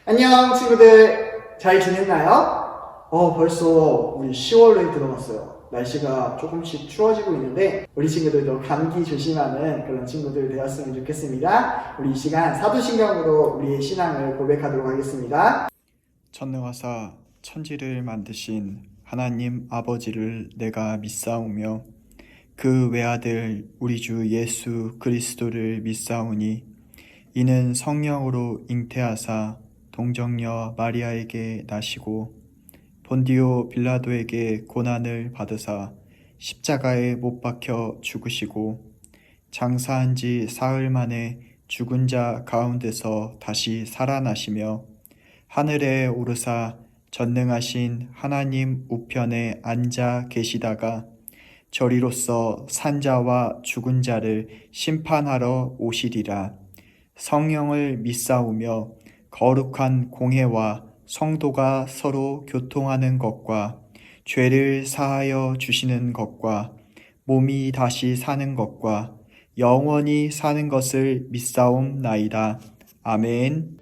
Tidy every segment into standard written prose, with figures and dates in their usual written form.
안녕 친구들, 잘 지냈나요? 벌써 우리 10월에 들어갔어요. 날씨가 조금씩 추워지고 있는데 우리 친구들도 감기 조심하는 그런 친구들 되었으면 좋겠습니다. 우리 이 시간 사도신경으로 우리의 신앙을 고백하도록 하겠습니다. 천능하사 천지를 만드신 하나님 아버지를 내가 믿사오며 그 외아들 우리 주 예수 그리스도를 믿사오니 이는 성령으로 잉태하사 동정녀 마리아에게 나시고 본디오 빌라도에게 고난을 받으사 십자가에 못 박혀 죽으시고 장사한 지 사흘 만에 죽은 자 가운데서 다시 살아나시며 하늘에 오르사 전능하신 하나님 우편에 앉아 계시다가 저리로서 산자와 죽은 자를 심판하러 오시리라. 성령을 믿사오며 거룩한 공회와 성도가 서로 교통하는 것과 죄를 사하여 주시는 것과 몸이 다시 사는 것과 영원히 사는 것을 믿사옵나이다. 아멘.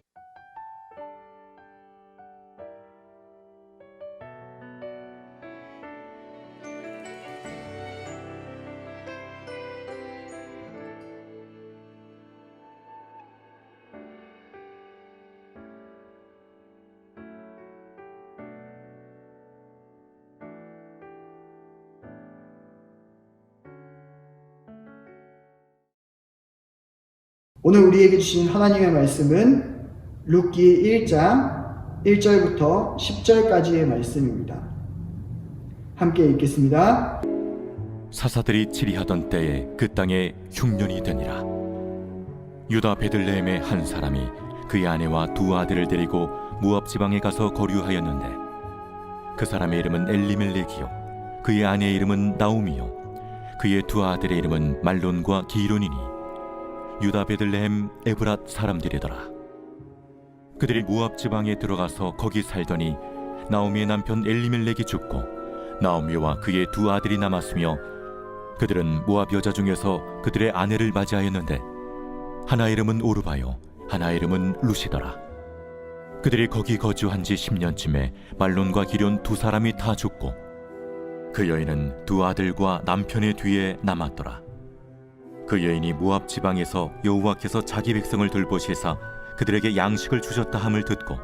오늘 우리에게 주신 하나님의 말씀은 룻기 1장 1절부터 10절까지의 말씀입니다. 함께 읽겠습니다. 사사들이 치리하던 때에 그 땅에 흉년이 되니라. 유다 베들레헴의 한 사람이 그의 아내와 두 아들을 데리고 모압 지방에 가서 거류하였는데 그 사람의 이름은 엘리멜렉이요 그의 아내의 이름은 나오미요 그의 두 아들의 이름은 말론과 기론이니 유다 베들레헴 에브랏 사람들이더라. 그들이 모압 지방에 들어가서 거기 살더니 나오미의 남편 엘리멜렉이 죽고 나오미와 그의 두 아들이 남았으며 그들은 모압 여자 중에서 그들의 아내를 맞이하였는데 하나 이름은 오르바요 하나 이름은 루시더라. 그들이 거기 거주한 지 10년쯤에 말론과 기론 두 사람이 다 죽고 그 여인은 두 아들과 남편의 뒤에 남았더라. 그 여인이 모압 지방에서 여호와께서 자기 백성을 돌보시사 그들에게 양식을 주셨다 함을 듣고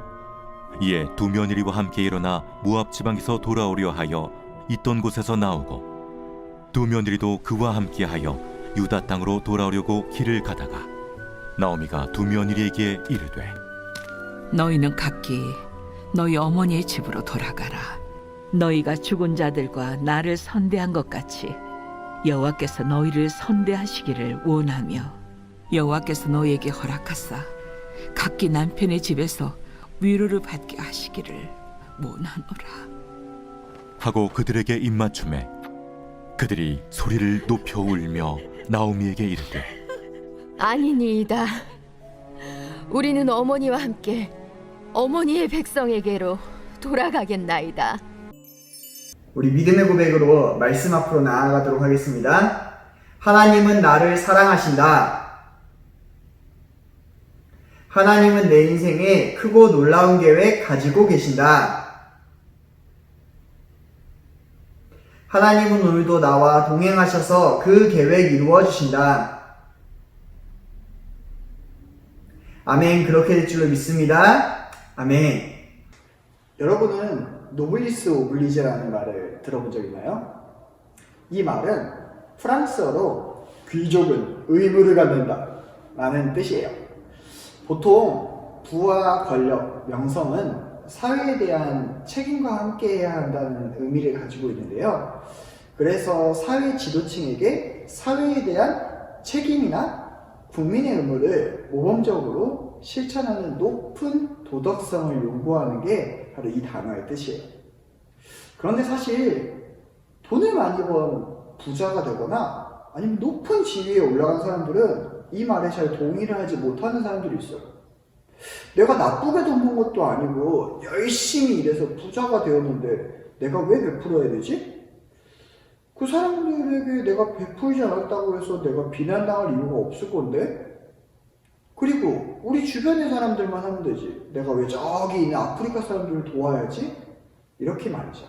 이에 두 며느리와 함께 일어나 모압 지방에서 돌아오려 하여 있던 곳에서 나오고 두 며느리도 그와 함께하여 유다 땅으로 돌아오려고 길을 가다가 나오미가 두 며느리에게 이르되 너희는 각기 너희 어머니의 집으로 돌아가라. 너희가 죽은 자들과 나를 선대한 것 같이 여호와께서 너희를 선대하시기를 원하며 여호와께서 너희에게 허락하사 각기 남편의 집에서 위로를 받게 하시기를 원하노라. 하고 그들에게 입맞춤에 그들이 소리를 높여 울며 나오미에게 이르되 아니니이다. 우리는 어머니와 함께 어머니의 백성에게로 돌아가겠나이다. 우리 믿음의 고백으로 말씀 앞으로 나아가도록 하겠습니다. 하나님은 나를 사랑하신다. 하나님은 내 인생에 크고 놀라운 계획 가지고 계신다. 하나님은 오늘도 나와 동행하셔서 그 계획 이루어 주신다. 아멘. 그렇게 될 줄로 믿습니다. 아멘. 여러분은 노블리스 오블리제라는 말을 들어본 적 있나요? 이 말은 프랑스어로 귀족은 의무를 갖는다 라는 뜻이에요. 보통 부와 권력, 명성은 사회에 대한 책임과 함께 해야 한다는 의미를 가지고 있는데요. 그래서 사회 지도층에게 사회에 대한 책임이나 국민의 의무를 모범적으로 실천하는 높은 도덕성을 요구하는 게 바로 이 단어의 뜻이에요. 그런데 사실 돈을 많이 번 부자가 되거나 아니면 높은 지위에 올라간 사람들은 이 말에 잘 동의를 하지 못하는 사람들이 있어요. 내가 나쁘게 돈 번 것도 아니고 열심히 일해서 부자가 되었는데 내가 왜 베풀어야 되지? 그 사람들에게 내가 베풀지 않았다고 해서 내가 비난당할 이유가 없을 건데? 그리고 우리 주변의 사람들만 하면 되지. 내가 왜 저기 있는 아프리카 사람들을 도와야지? 이렇게 말이죠.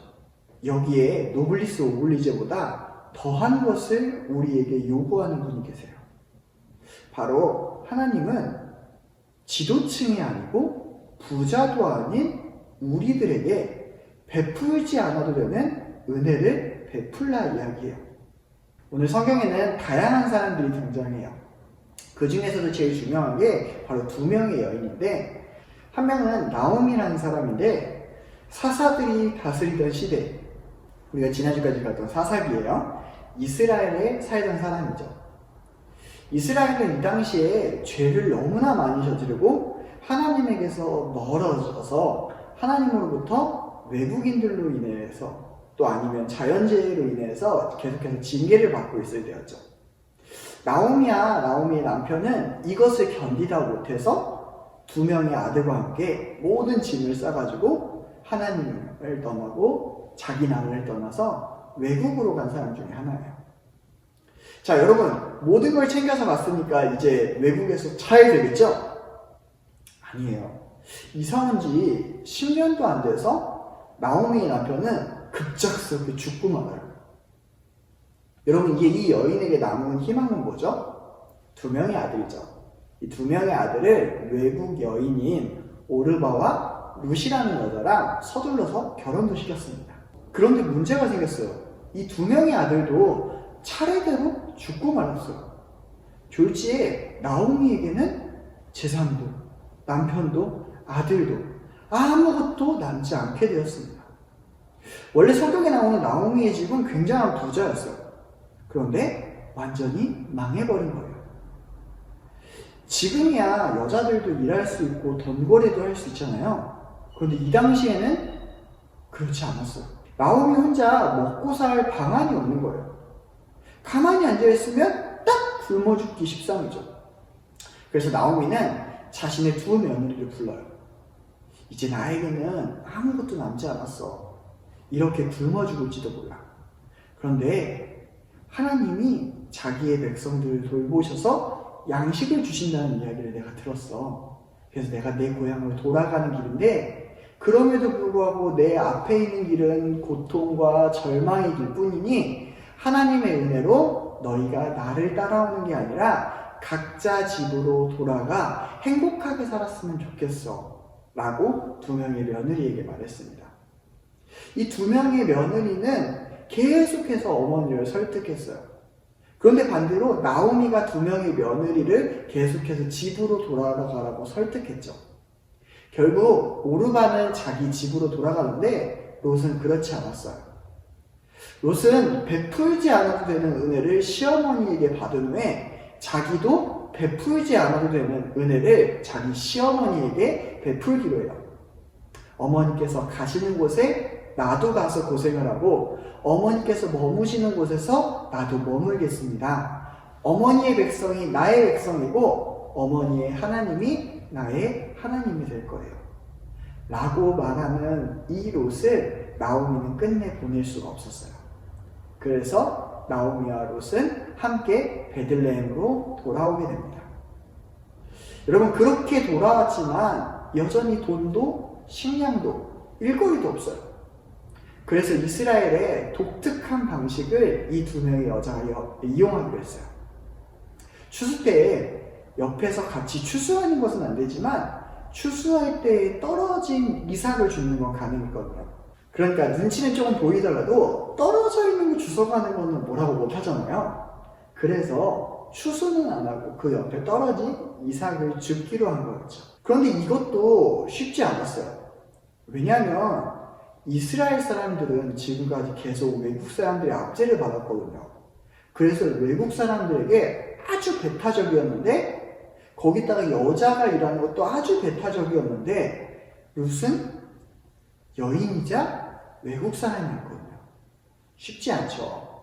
여기에 노블리스 오블리제보다 더한 것을 우리에게 요구하는 분이 계세요. 바로 하나님은 지도층이 아니고 부자도 아닌 우리들에게 베풀지 않아도 되는 은혜를 베풀라 이야기해요. 오늘 성경에는 다양한 사람들이 등장해요. 그 중에서도 제일 중요한 게 바로 두 명의 여인인데, 한 명은 나오미라는 사람인데 사사들이 다스리던 시대, 우리가 지난주까지 봤던 사사기예요. 이스라엘에 살던 사람이죠. 이스라엘은 이 당시에 죄를 너무나 많이 저지르고 하나님에게서 멀어져서 하나님으로부터 외국인들로 인해서 또 아니면 자연재해로 인해서 계속해서 징계를 받고 있을 때였죠. 나오미의 남편은 이것을 견디다 못해서 두 명의 아들과 함께 모든 짐을 싸가지고 하나님을 떠나고 자기 나라를 떠나서 외국으로 간 사람 중에 하나예요. 자, 여러분, 모든 걸 챙겨서 갔으니까 이제 외국에서 잘 되겠죠? 아니에요. 이사 온 지 10년도 안 돼서 나오미의 남편은 급작스럽게 죽고 말아요. 여러분, 이게 이 여인에게 남은 희망은 뭐죠? 두 명의 아들이죠. 이 두 명의 아들을 외국 여인인 오르바와 룻이라는 여자랑 서둘러서 결혼도 시켰습니다. 그런데 문제가 생겼어요. 이 두 명의 아들도 차례대로 죽고 말았어요. 졸지에 나오미에게는 재산도, 남편도, 아들도 아무것도 남지 않게 되었습니다. 원래 성경에 나오는 나오미의 집은 굉장한 부자였어요. 그런데 완전히 망해버린 거예요. 지금이야 여자들도 일할 수 있고 돈벌이도 할 수 있잖아요. 그런데 이 당시에는 그렇지 않았어요. 나오미 혼자 먹고 살 방안이 없는 거예요. 가만히 앉아있으면 딱 굶어 죽기 십상이죠. 그래서 나오미는 자신의 두 며느리를 불러요. 이제 나에게는 아무것도 남지 않았어. 이렇게 굶어 죽을지도 몰라. 그런데 하나님이 자기의 백성들을 돌보셔서 양식을 주신다는 이야기를 내가 들었어. 그래서 내가 내 고향으로 돌아가는 길인데, 그럼에도 불구하고 내 앞에 있는 길은 고통과 절망의 길뿐이니 하나님의 은혜로 너희가 나를 따라오는 게 아니라 각자 집으로 돌아가 행복하게 살았으면 좋겠어 라고 두 명의 며느리에게 말했습니다. 이 두 명의 며느리는 계속해서 어머니를 설득했어요. 그런데 반대로 나오미가 두 명의 며느리를 계속해서 집으로 돌아가라고 설득했죠. 결국 오르바는 자기 집으로 돌아가는데 롯은 그렇지 않았어요. 롯은 베풀지 않아도 되는 은혜를 시어머니에게 받은 후에 자기도 베풀지 않아도 되는 은혜를 자기 시어머니에게 베풀기로 해요. 어머니께서 가시는 곳에 나도 가서 고생을 하고 어머니께서 머무시는 곳에서 나도 머물겠습니다. 어머니의 백성이 나의 백성이고 어머니의 하나님이 나의 하나님이 될 거예요. 라고 말하는 이 롯을 나오미는 끝내 보낼 수가 없었어요. 그래서 나오미와 롯은 함께 베들레헴으로 돌아오게 됩니다. 여러분, 그렇게 돌아왔지만 여전히 돈도 식량도 일거리도 없어요. 그래서 이스라엘의 독특한 방식을 이 두 명의 여자가 이용하기로 했어요. 추수 때에 옆에서 같이 추수하는 것은 안 되지만 추수할 때 떨어진 이삭을 주는 건 가능했거든요. 그러니까 눈치는 조금 보이더라도 떨어져 있는 거 주워가는 거는 뭐라고 못 하잖아요. 그래서 추수는 안 하고 그 옆에 떨어진 이삭을 줍기로 한 거였죠. 그런데 이것도 쉽지 않았어요. 왜냐하면 이스라엘 사람들은 지금까지 계속 외국 사람들의 압제를 받았거든요. 그래서 외국 사람들에게 아주 배타적이었는데, 거기다가 여자가 일하는 것도 아주 배타적이었는데, 룻은 여인이자 외국 사람이었거든요. 쉽지 않죠.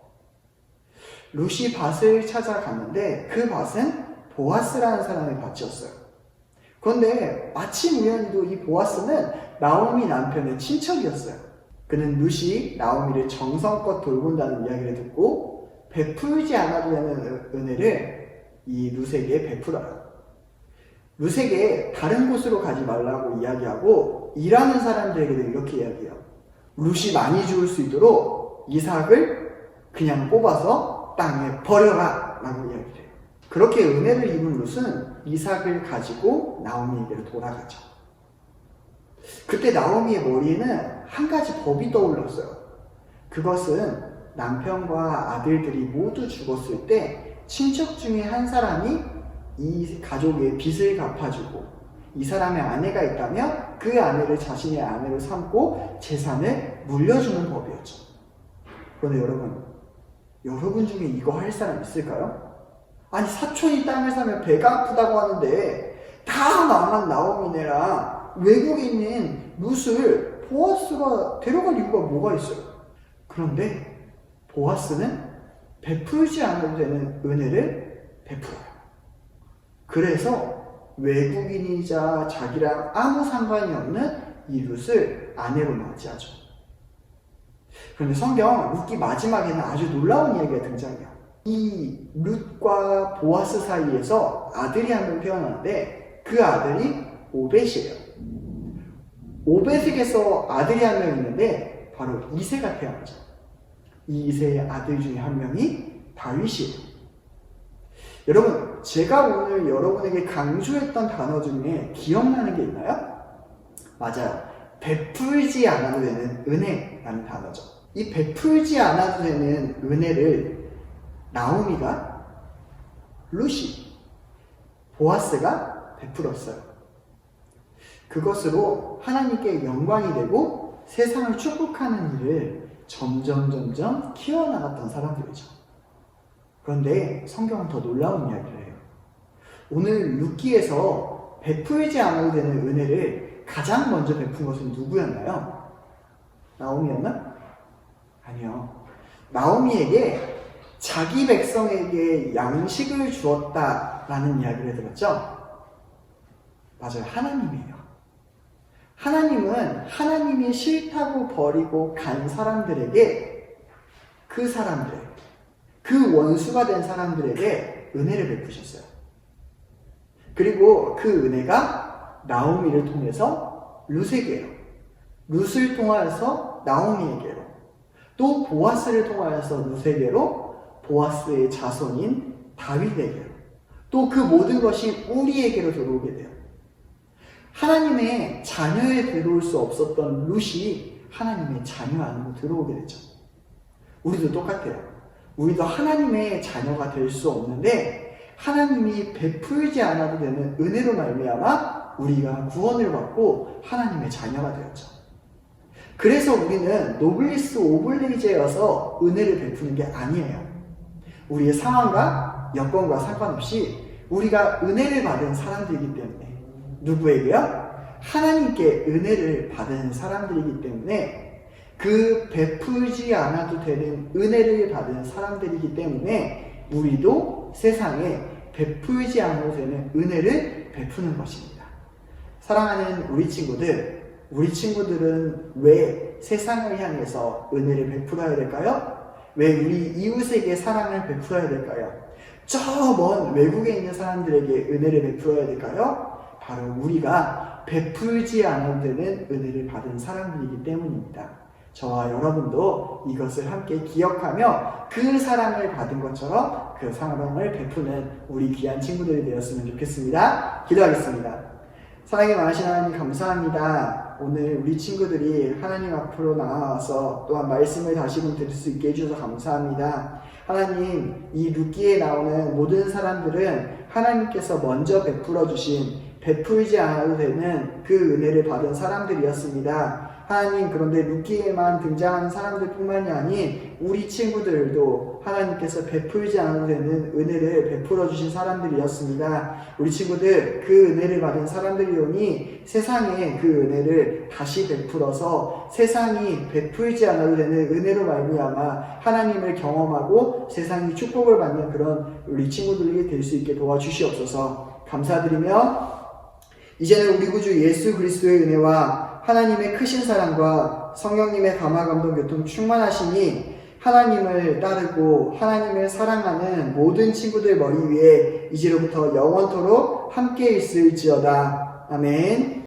룻이 밭을 찾아갔는데 그 밭은 보아스라는 사람의 밭이었어요. 그런데 마침 우연히도 이 보아스는 나오미 남편의 친척이었어요. 그는 룻이 나오미를 정성껏 돌본다는 이야기를 듣고 베풀지 않아도 되는 은혜를 이 룻에게 베풀어요. 룻에게 다른 곳으로 가지 말라고 이야기하고 일하는 사람들에게도 이렇게 이야기해요. 룻이 많이 죽을 수 있도록 이삭을 그냥 뽑아서 땅에 버려라 라고 이야기를 해요. 그렇게 은혜를 입은 룻은 이삭을 가지고 나오미에게로 돌아가죠. 그때 나오미의 머리에는 한 가지 법이 떠올랐어요. 그것은 남편과 아들들이 모두 죽었을 때 친척 중에 한 사람이 이 가족의 빚을 갚아주고 이 사람의 아내가 있다면 그 아내를 자신의 아내로 삼고 재산을 물려주는 법이었죠. 그런데 여러분 중에 이거 할 사람 있을까요? 아니 사촌이 땅을 사면 배가 아프다고 하는데 다 나만 나오미네랑 외국에 있는 룻을 보아스가 데려갈 이유가 뭐가 있어요? 그런데 보아스는 베풀지 않아도 되는 은혜를 베풀어요. 그래서 외국인이자 자기랑 아무 상관이 없는 이 룻을 아내로 맞이하죠. 그런데 성경 룻기 마지막에는 아주 놀라운 이야기가 등장해요. 이 룻과 보아스 사이에서 아들이 한 명 태어나는데 그 아들이 오벳이에요. 오벳에게서 아들이 한 명 있는데 바로 이새가 태어나죠. 이 이새의 아들 중에 한 명이 다윗이에요. 여러분, 제가 오늘 여러분에게 강조했던 단어 중에 기억나는 게 있나요? 맞아요. 베풀지 않아도 되는 은혜라는 단어죠. 이 베풀지 않아도 되는 은혜를 나오미가, 룻이, 보아스가 베풀었어요. 그것으로 하나님께 영광이 되고 세상을 축복하는 일을 점점 키워나갔던 사람들이죠. 그런데 성경은 더 놀라운 이야기를 해요. 오늘 룻기에서 베풀지 않아도 되는 은혜를 가장 먼저 베푼 것은 누구였나요? 나오미였나? 아니요. 나오미에게 자기 백성에게 양식을 주었다라는 이야기를 들었죠? 맞아요. 하나님이에요. 하나님은 하나님이 싫다고 버리고 간 사람들에게 그 원수가 된 사람들에게 은혜를 베푸셨어요. 그리고 그 은혜가 나오미를 통해서 룻에게로, 룻을 통하여서 나오미에게로, 또 보아스를 통하여서 룻에게로, 보아스의 자손인 다윗에게로, 또 그 모든 것이 우리에게로 들어오게 돼요. 하나님의 자녀에 들어올 수 없었던 룻이 하나님의 자녀 안으로 들어오게 되죠. 우리도 똑같아요. 우리도 하나님의 자녀가 될 수 없는데 하나님이 베풀지 않아도 되는 은혜로 말미암아 우리가 구원을 받고 하나님의 자녀가 되었죠. 그래서 우리는 노블리스 오블리제여서 은혜를 베푸는 게 아니에요. 우리의 상황과 여건과 상관없이 우리가 은혜를 받은 사람들이기 때문에, 누구에게요? 하나님께 은혜를 받은 사람들이기 때문에, 그 베풀지 않아도 되는 은혜를 받은 사람들이기 때문에 우리도 세상에 베풀지 않아도 되는 은혜를 베푸는 것입니다. 사랑하는 우리 친구들은 왜 세상을 향해서 은혜를 베풀어야 될까요? 왜 우리 이웃에게 사랑을 베풀어야 될까요? 저 먼 외국에 있는 사람들에게 은혜를 베풀어야 될까요? 바로 우리가 베풀지 않아도 되는 은혜를 받은 사람들이기 때문입니다. 저와 여러분도 이것을 함께 기억하며 그 사랑을 받은 것처럼 그 사랑을 베푸는 우리 귀한 친구들이 되었으면 좋겠습니다. 기도하겠습니다. 사랑이 많으신 하나님 감사합니다. 오늘 우리 친구들이 하나님 앞으로 나와서 또한 말씀을 다시금 들을 수 있게 해주셔서 감사합니다. 하나님, 이 룻기에 나오는 모든 사람들은 하나님께서 먼저 베풀어 주신, 베풀지 않아도 되는 그 은혜를 받은 사람들이었습니다. 하나님, 그런데 룻기에만 등장하는 사람들 뿐만이 아닌 우리 친구들도 하나님께서 베풀지 않아도 되는 은혜를 베풀어 주신 사람들이었습니다. 우리 친구들 그 은혜를 받은 사람들이오니 세상에 그 은혜를 다시 베풀어서 세상이 베풀지 않아도 되는 은혜로 말미암아 하나님을 경험하고 세상이 축복을 받는 그런 우리 친구들이 될 수 있게 도와주시옵소서. 감사드리며 이제는 우리 구주 예수 그리스도의 은혜와 하나님의 크신 사랑과 성령님의 감화 감동 교통 충만하시니 하나님을 따르고 하나님을 사랑하는 모든 친구들 머리 위에 이제로부터 영원토록 함께 있을지어다. 아멘.